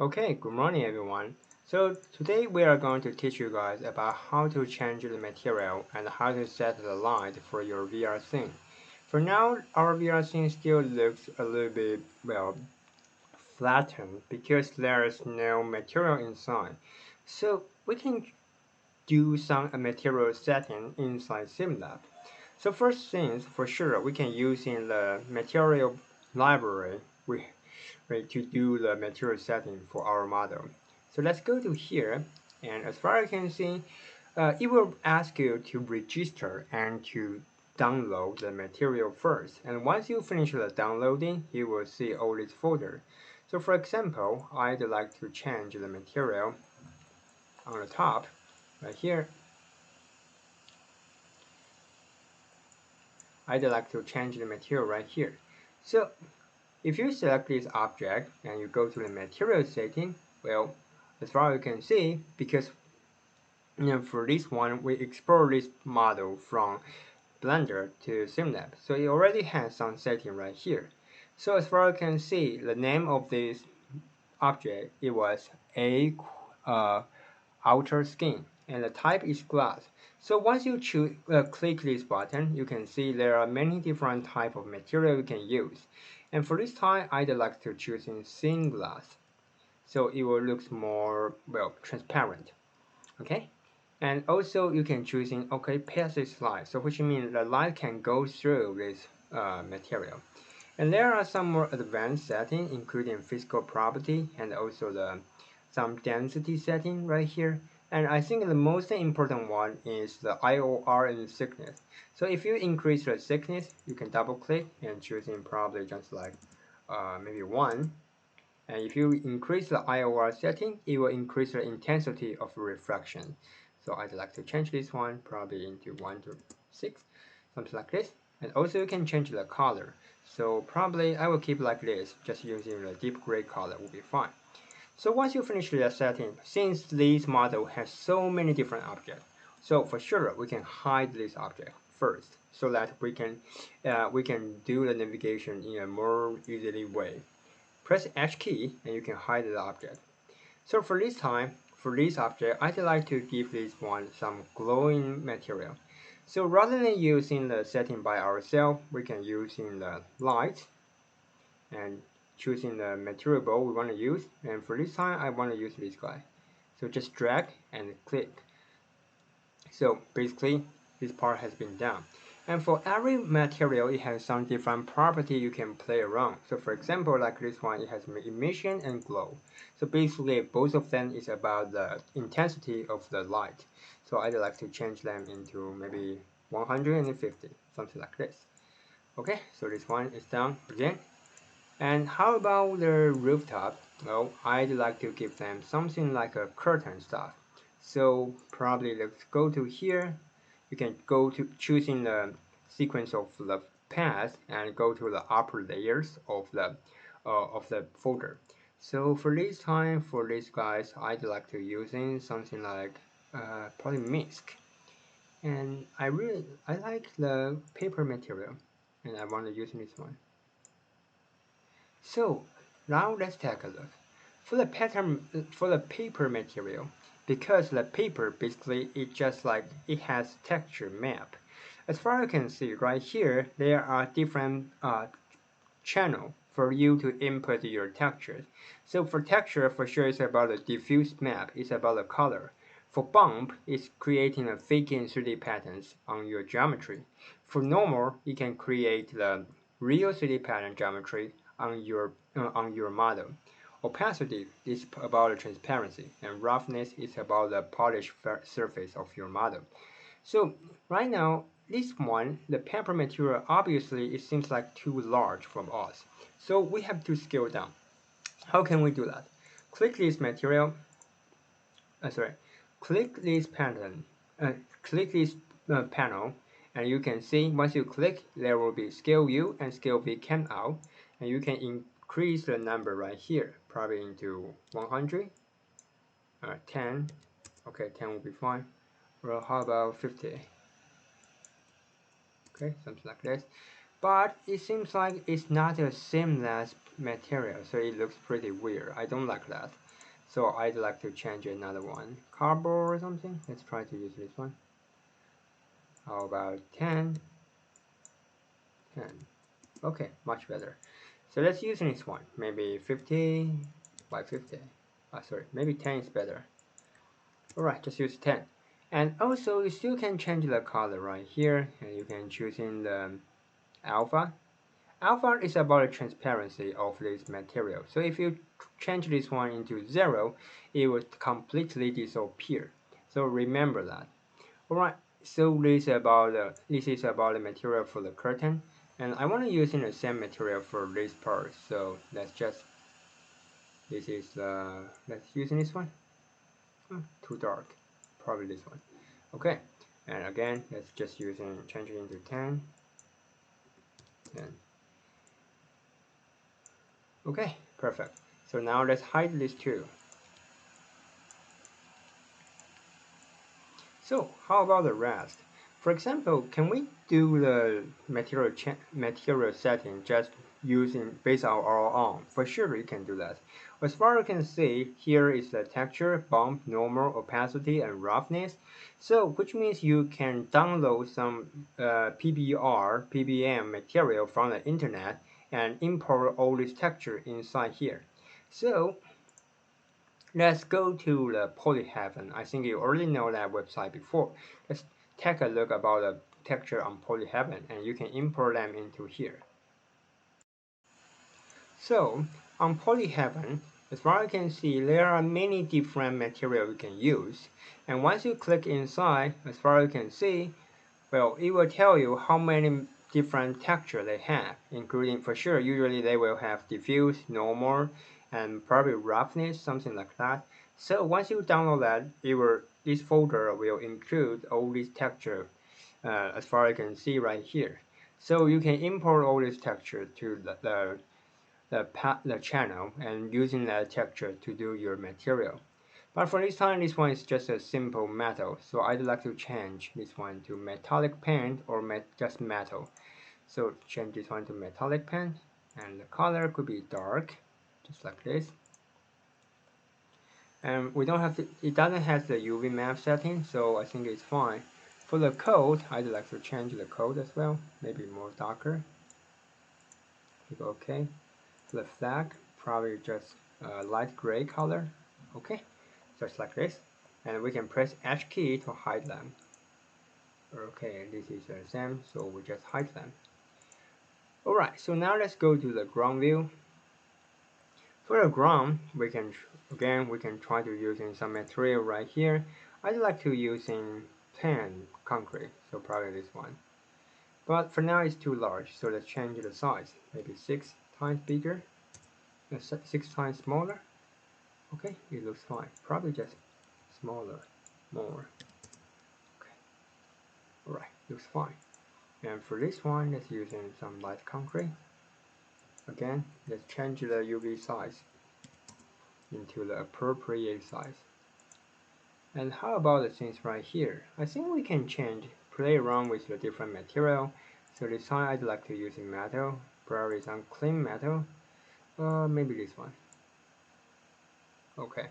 Okay, good morning everyone. So today we are going to teach you guys about how to change the material and how to set the light for your VR scene. For now, our VR scene still looks a little bit, flattened because there is no material inside. So we can do some material setting inside Simlab. So first things for sure, we can use in the material library to do the material setting for our model. So let's go to here, and as far as I can see, it will ask you to register and to download the material first. And once you finish the downloading, you will see all this folder. So for example, I'd like to change the material on the top, right here. I'd like to change the material right here. So if you select this object and you go to the material setting, well, as far as you can see, because for this one, we export this model from Blender to Simlab. So it already has some setting right here. So as far as you can see, the name of this object, it was a outer skin, and the type is glass. So once you click this button, you can see there are many different type of material you can use. And for this time, I'd like to choose in thin glass, so it will look more transparent. Okay, and also you can choose in passive light, so which means the light can go through this material. And there are some more advanced settings, including physical property and also some density setting right here. And I think the most important one is the IOR and thickness. So if you increase the thickness, you can double click and choose in probably just like maybe 1. And if you increase the IOR setting, it will increase the intensity of reflection. So I'd like to change this one probably into 1 to 6, something like this. And also you can change the color. So probably I will keep like this, just using the deep gray color will be fine. So once you finish the setting, since this model has so many different objects, so for sure we can hide this object first, so that we can do the navigation in a more easily way. Press H key and you can hide the object. So for this time, for this object, I'd like to give this one some glowing material. So rather than using the setting by ourselves, we can use in the light and choosing the material we want to use. And for this time, I want to use this guy. So just drag and click. So basically, this part has been done. And for every material, it has some different property you can play around. So for example, like this one, it has emission and glow. So basically, both of them is about the intensity of the light. So I'd like to change them into maybe 150, something like this. Okay, so this one is done again. And how about the rooftop? Well, I'd like to give them something like a curtain stuff. So probably let's go to here. You can go to choosing the sequence of the path and go to the upper layers of the folder. So for this time, for these guys, I'd like to using something like probably Misk. And I like the paper material, and I want to use this one. So now let's take a look. For the paper material, because the paper basically it just like it has texture map. As far as you can see right here, there are different channel for you to input your textures. So for texture, for sure, it's about the diffuse map. It's about the color. For bump, it's creating a faking 3D patterns on your geometry. For normal, you can create the real 3D pattern geometry on your model. Opacity is about the transparency, and roughness is about the polished surface of your model. So right now, this one, the paper material, obviously it seems like too large from us. So we have to scale down. How can we do that? Click this material, sorry, click this pattern, click this panel, and you can see once you click, there will be scale U and scale V came out, and you can increase the number right here, probably into 100, 10, okay, 10 will be fine. Well, how about 50? Okay, something like this. But it seems like it's not the same as material, so it looks pretty weird. I don't like that. So I'd like to change another one. Cardboard or something. Let's try to use this one. How about 10? 10. Okay, much better. So let's use this one. Maybe 50 by 50. Sorry, maybe 10 is better. Alright, just use 10. And also, you still can change the color right here, and you can choose in the alpha. Alpha is about the transparency of this material. So if you change this one into 0, it will completely disappear. So remember that. Alright, so this is about the material for the curtain, and I want to use the same material for this part. So let's use this one. Too dark, probably this one. Okay, and again, let's just change it into 10. 10. Okay, perfect. So now let's hide these two. So how about the rest? For example, can we do the material setting just based on our own? For sure, you can do that. As far as you can see, here is the texture, bump, normal, opacity, and roughness. So, which means you can download some PBM material from the internet and import all this texture inside here. So, let's go to the Polyheaven. I think you already know that website before. Let's take a look about the texture on Polyheaven, and you can import them into here. So on Polyheaven, as far as you can see, there are many different materials you can use. And once you click inside, as far as you can see, well, it will tell you how many different texture they have, including, for sure, usually they will have diffuse, normal, and probably roughness, something like that. So once you download that, this folder will include all these texture as far as you can see right here. So you can import all this texture to the channel and using that texture to do your material. But for this time, this one is just a simple metal, so I'd like to change this one to metallic paint or just metal. So change this one to metallic paint, and the color could be dark, just like this. And we don't have to, it doesn't have the UV map setting, so I think it's fine. For the code, I'd like to change the code as well, maybe more darker. Click OK. For the flag, probably just light gray color. Okay, just like this. And we can press H key to hide them. Okay, this is the same, so we just hide them. Alright, so now let's go to the ground view. For the ground, we can try to use some material right here. I'd like to use in plain concrete, so probably this one. But for now it's too large, so let's change the size. Maybe 6 times bigger, 6 times smaller. Okay, it looks fine. Probably just smaller, more. Okay, alright, looks fine. And for this one, let's use some light concrete. Again, let's change the UV size into the appropriate size. And how about the things right here? I think we can play around with the different material. So this time I'd like to use metal, probably some clean metal. Maybe this one. Okay,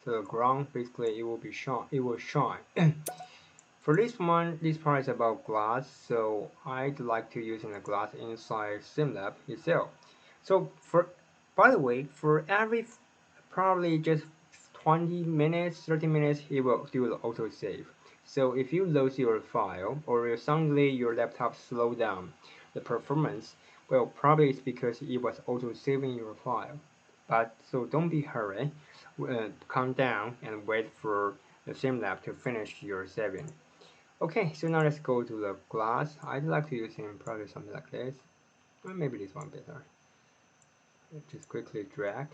so the ground basically it will shine. For this one, this part is about glass, so I'd like to use a glass inside Simlab itself. So by the way, for every probably just 20 minutes, 30 minutes, it will do the autosave. So if you lose your file or suddenly your laptop slow down the performance, well, probably it's because it was auto-saving your file. But so don't be hurry. Calm down and wait for the Simlab to finish your saving. Okay, so now let's go to the glass. I'd like to use probably something like this. Or maybe this one better. Just quickly drag.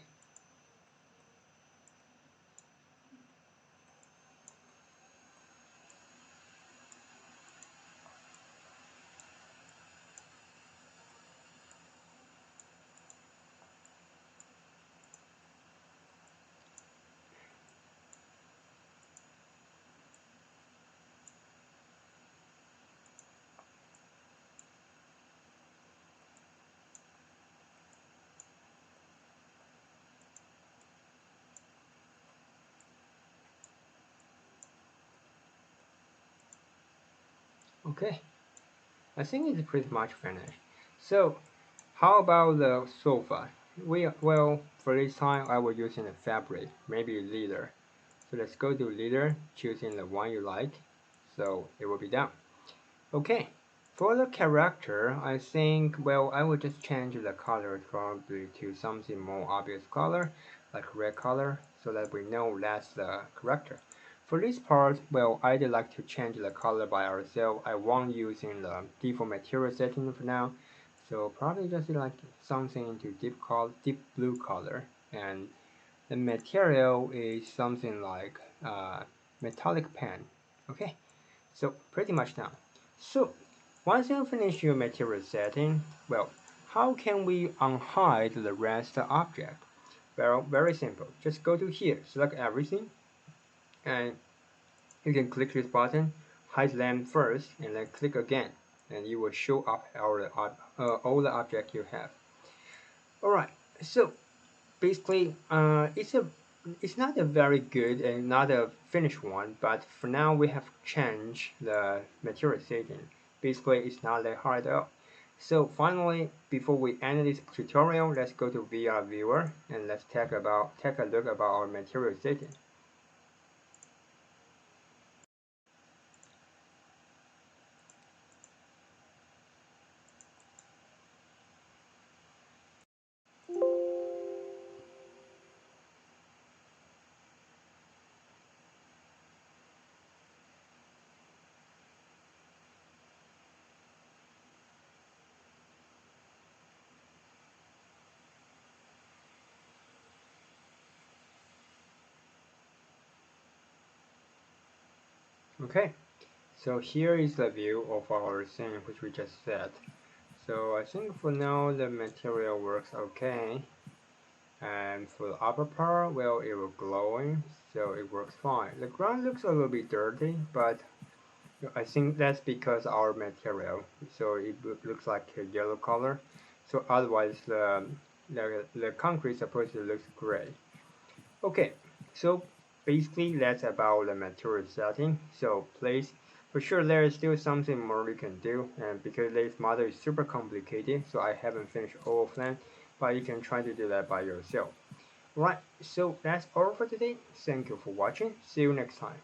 Okay, I think it's pretty much finished. So how about the sofa? Well, for this time I will using the fabric, maybe leather. So let's go to leather, choosing the one you like. So it will be done. Okay, for the character, I think, well, I will just change the color probably to something more obvious color, like red color, so that we know that's the character. For this part, well, I'd like to change the color by ourselves. I won't using the default material setting for now, so probably just like something into deep blue color, and the material is something like metallic pen. Okay, so pretty much now. So once you finish your material setting, well, how can we unhide the rest object? Well, very simple. Just go to here, select everything, and you can click this button, hide them first, and then click again, and you will show up all the object you have. All right. So basically, it's not a very good and not a finished one, but for now we have changed the material setting. Basically, it's not that hard at all. So finally, before we end this tutorial, let's go to VR viewer and let's take a look about our material setting. Okay, so here is the view of our scene which we just set. So I think for now the material works okay. And for the upper part, well, it was glowing, so it works fine. The ground looks a little bit dirty, but I think that's because our material, so it looks like a yellow color. So otherwise, the concrete supposed to look gray. Okay, so basically that's about the material setting. So please, for sure there is still something more we can do, and because this model is super complicated, so I haven't finished all of them, but you can try to do that by yourself. Right, so that's all for today. Thank you for watching. See you next time.